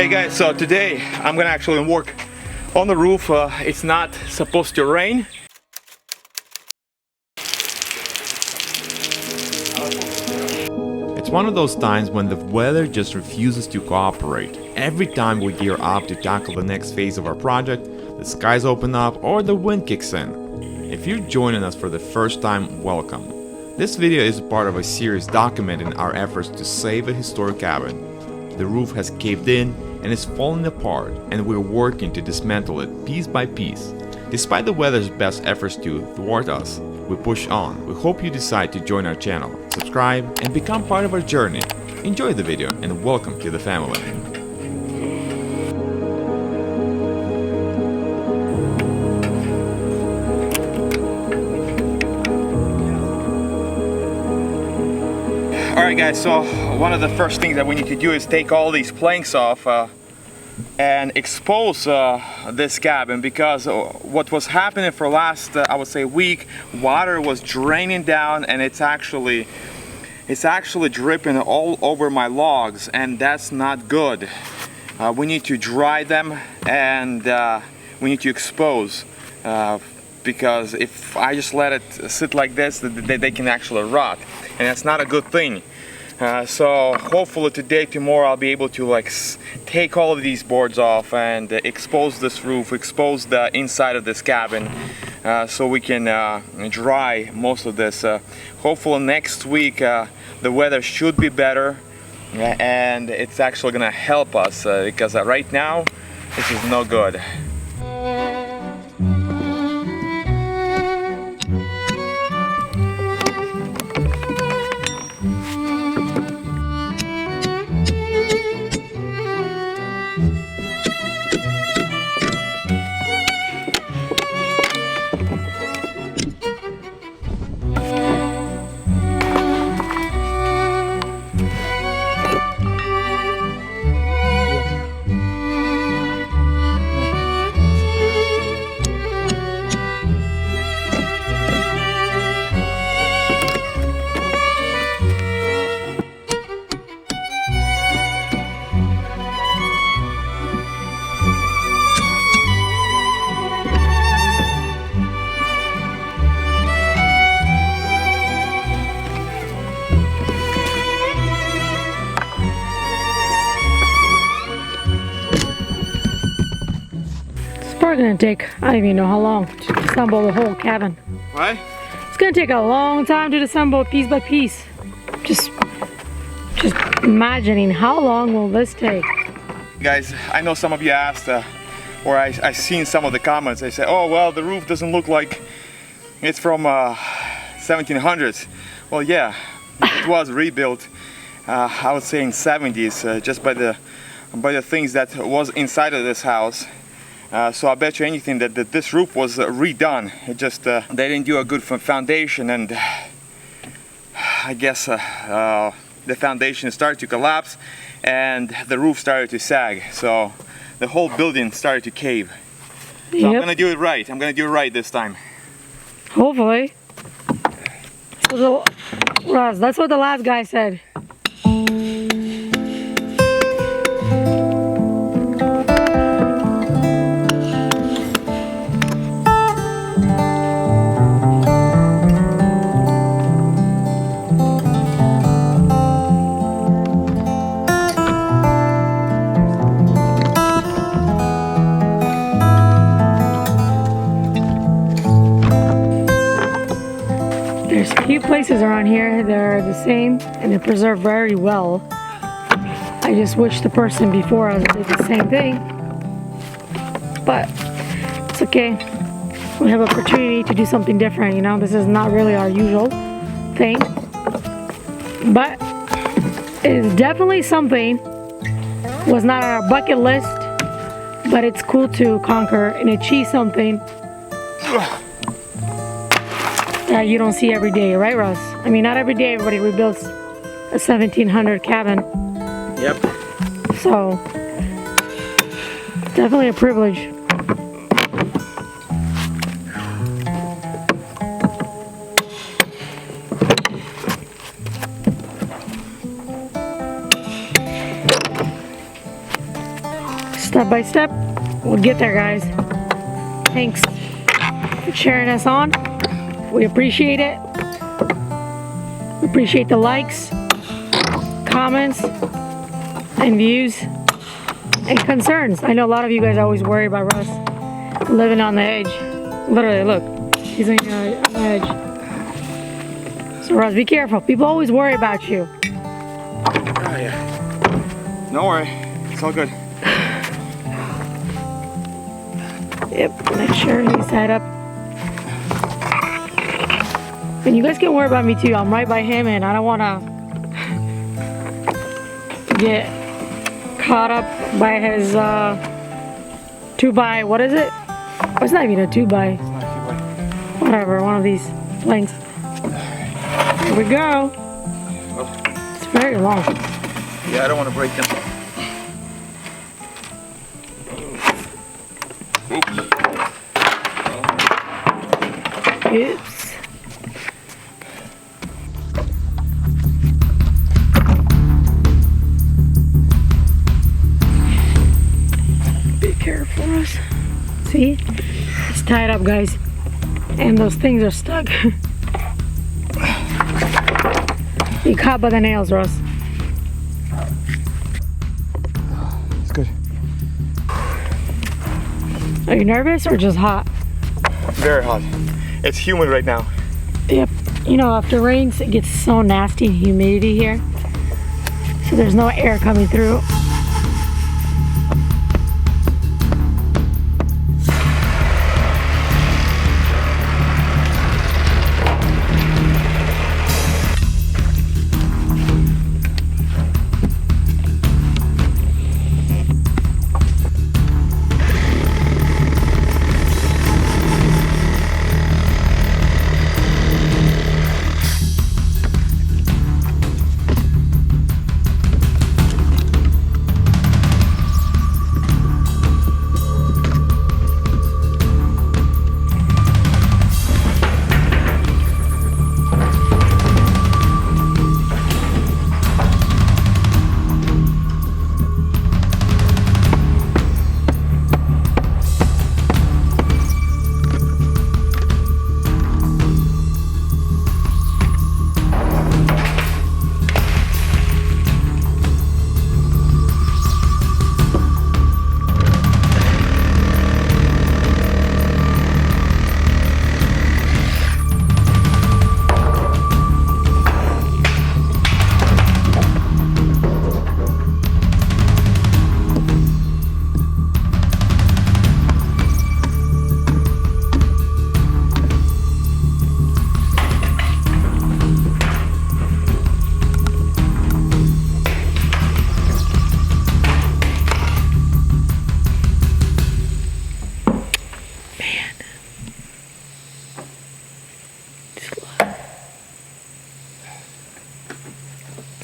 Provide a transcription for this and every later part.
Hey guys, so today I'm gonna actually work on the roof. It's not supposed to rain. It's one of those times when the weather just refuses to cooperate. Every time we gear up to tackle the next phase of our project, the skies open up or the wind kicks in. If you're joining us for the first time, welcome. This video is part of a series documenting our efforts to save a historic cabin. The roof has caved in and is falling apart, and we're working to dismantle it piece by piece. Despite the weather's best efforts to thwart us, we push on. We hope you decide to join our channel, subscribe, and become part of our journey. Enjoy the video and welcome to the family. Alright guys, so one of the first things that we need to do is take all these planks off and expose this cabin, because what was happening for last I would say week, water was draining down and it's actually dripping all over my logs, and that's not good. We need to dry them and we need to expose, because if I just let it sit like this, they can actually rot, and that's not a good thing. So hopefully today, tomorrow, I'll be able to take all of these boards off and expose this roof, expose the inside of this cabin, so we can dry most of this. Hopefully next week the weather should be better, and it's actually gonna help us, because right now this is no good. It's gonna take, I don't even know how long to assemble the whole cabin. What? It's gonna take a long time to assemble piece by piece. Just imagining how long will this take. Guys, I know some of you asked, or I seen some of the comments. They say, oh well, the roof doesn't look like it's from 1700s. Well, yeah, it was rebuilt, I would say in 70s, just by the things that was inside of this house. So I bet you anything that this roof was redone. It just they didn't do a good foundation, and I guess the foundation started to collapse and the roof started to sag. So the whole building started to cave. So yep. I'm gonna do it right. I'm gonna do it right this time. Hopefully. Russ, that's what the last guy said. There's a few places around here that are the same and they're preserved very well. I just wish the person before us did the same thing, but it's okay. We have opportunity to do something different, you know. This is not really our usual thing, but it is definitely something. Was not on our bucket list, but it's cool to conquer and achieve something that you don't see every day, right, Russ? I mean, not every day everybody rebuilds a 1700 cabin. Yep. So, definitely a privilege. Step by step, we'll get there, guys. Thanks for cheering us on. We appreciate it. We appreciate the likes, comments, and views, and concerns. I know a lot of you guys always worry about Russ living on the edge. Literally, look, he's on the edge. So Russ, be careful. People always worry about you. Oh yeah. Don't worry, it's all good. Yep, make sure he's tied up. And you guys can worry about me too. I'm right by him, and I don't want to get caught up by his 2x, what is it? Oh, it's not even a 2x. It's not a 2x. Whatever, one of these planks. Here we go. Oh. It's very long. Yeah, I don't want to break them. Oops. Be careful, Russ. See? It's tied up, guys. And those things are stuck. You caught by the nails, Russ. It's good. Are you nervous or just hot? Very hot. It's humid right now. Yep. You know, after rains, it gets so nasty and humidity here. So there's no air coming through.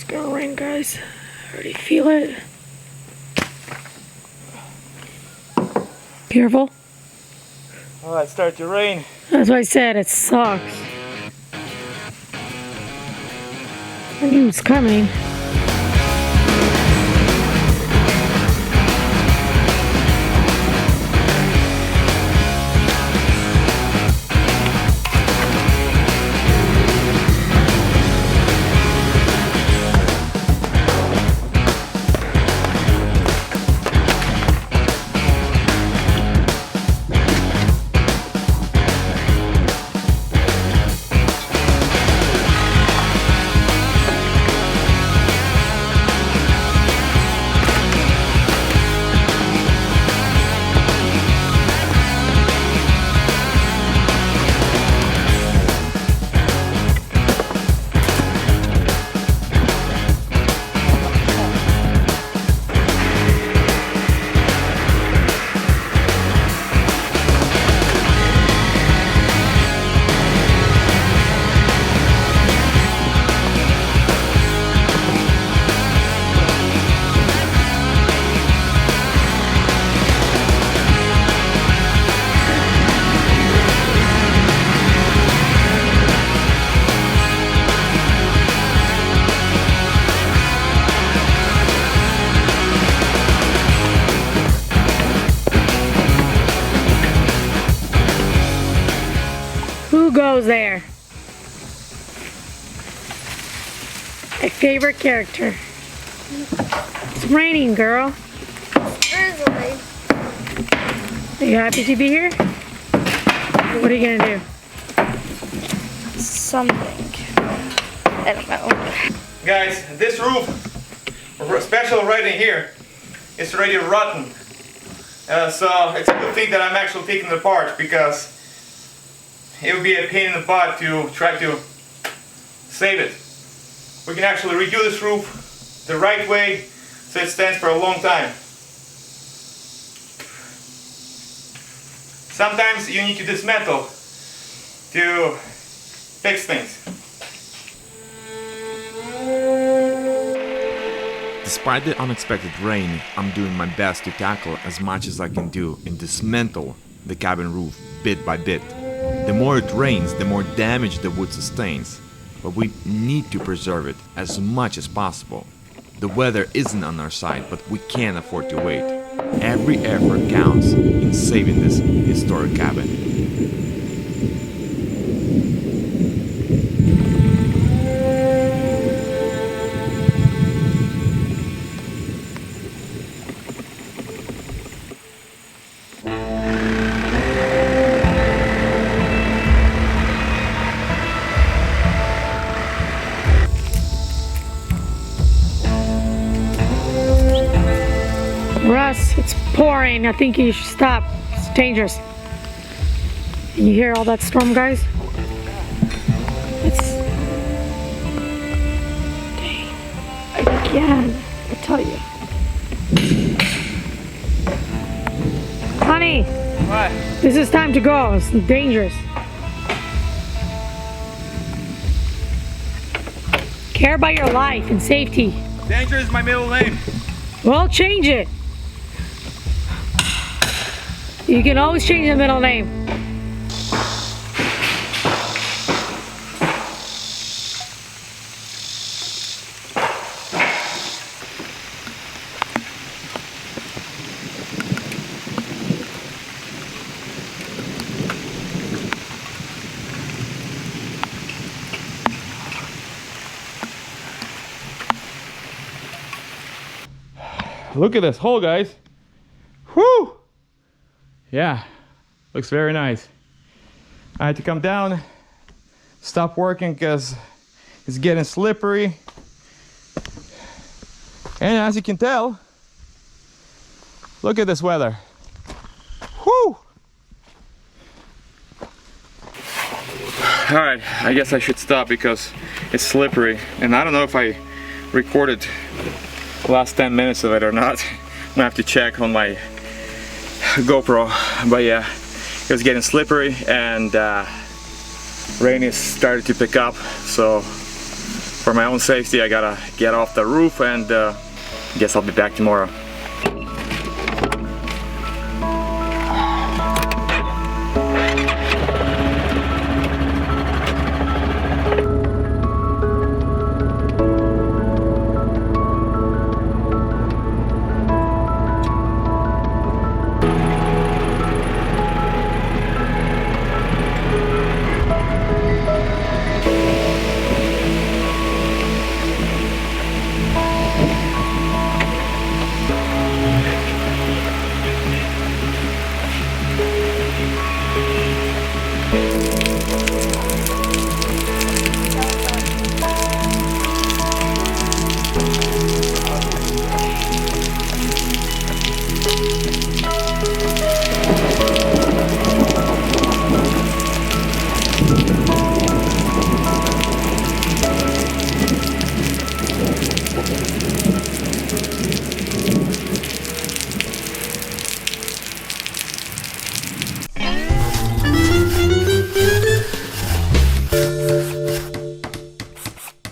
Gonna rain, guys. I already feel it. Careful. Oh, it started to rain. That's what I said, it sucks. I knew it was coming. Who goes there? A favorite character. It's raining, girl. Drizzly. Are you happy to be here? What are you gonna do? Something. I don't know. Guys, this roof, especially right in here, is already rotten. So it's a good thing that I'm actually taking it apart, because it would be a pain in the butt to try to save it. We can actually redo this roof the right way so it stands for a long time. Sometimes you need to dismantle to fix things. Despite the unexpected rain, I'm doing my best to tackle as much as I can do and dismantle the cabin roof bit by bit. The more it rains, the more damage the wood sustains, but we need to preserve it as much as possible. The weather isn't on our side, but we can't afford to wait. Every effort counts in saving this historic cabin. Russ, it's pouring. I think you should stop. It's dangerous. Can you hear all that storm, guys? It's... Dang. Again, I tell you. Honey, What? this is time to go. It's dangerous. Care about your life and safety. Danger is my middle name. Well, change it. You can always change the middle name. Look at this hole, guys. Whew! Yeah, looks very nice. I had to come down, stop working because it's getting slippery. And as you can tell, look at this weather. Whew! Alright, I guess I should stop because it's slippery. And I don't know if I recorded the last 10 minutes of it or not. I'm gonna have to check on my GoPro, but yeah, it was getting slippery and rain is started to pick up, so for my own safety I gotta get off the roof, and guess I'll be back tomorrow.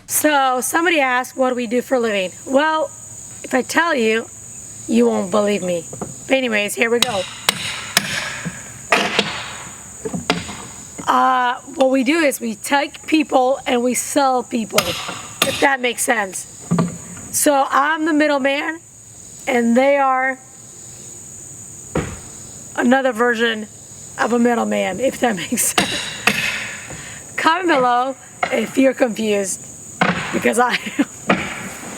So somebody asked, what do we do for a living? Well, if I tell you, you won't believe me. But anyways, here we go. What we do is we take people and we sell people, if that makes sense. So I'm the middleman and they are another version of a middleman, if that makes sense. Comment below if you're confused, because I am.